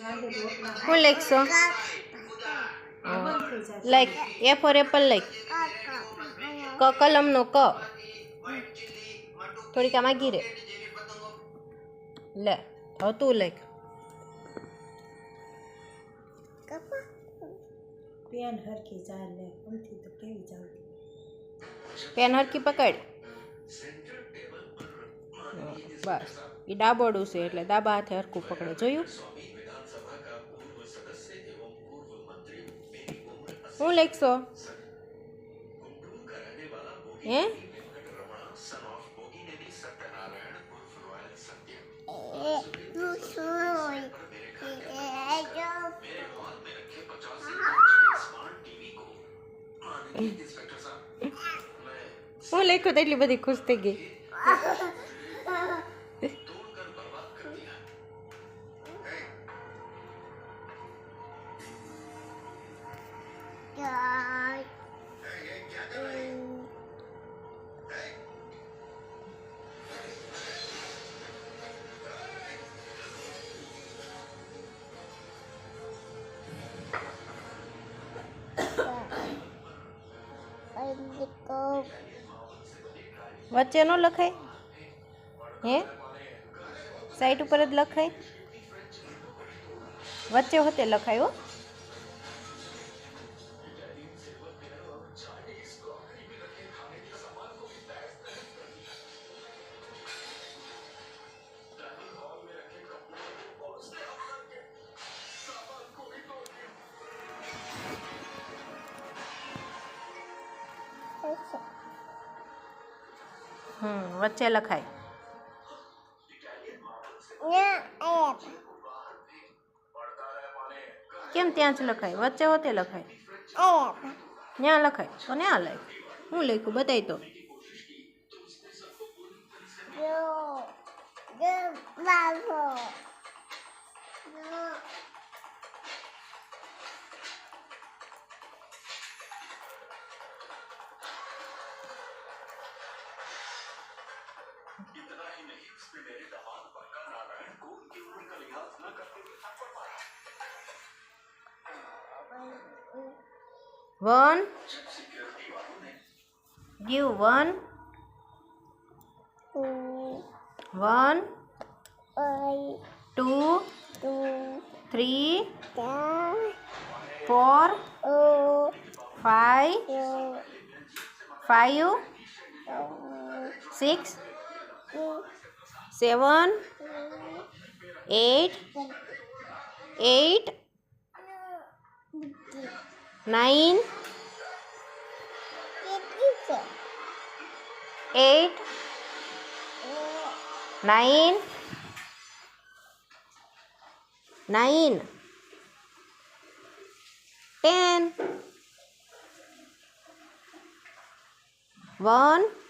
હું લખશો? લાઈક એ four Apple like ક કલમનો ક થોડીક આમાં ગીરે લે હવે તું લખ પેન હરખી ચાલે અમથી તો કેવી ચાલતી પેન હરખી પકડ બસ એ ડાબોડું છે એટલે ડાબા હાથે હરખું પકડે જોયું હું લખશો હે હું લખ્યું તો એટલી બધી ખુશ થઈ ગઈ વચ્ચે નો લખાય હે સાઈડ ઉપર જ લખાય વચ્ચે હોતે લખાય હો વચ્ચે લખાય કેમ ત્યાં જ લખાય વચ્ચે હોતે લખાય ત્યાં લખાય તો ત્યાં લખ હું લખ્યું બતાય તો One, give one, one, two, three, 4, 5, 6, 7, 8, 9, 8, 9, 9, 10, 1,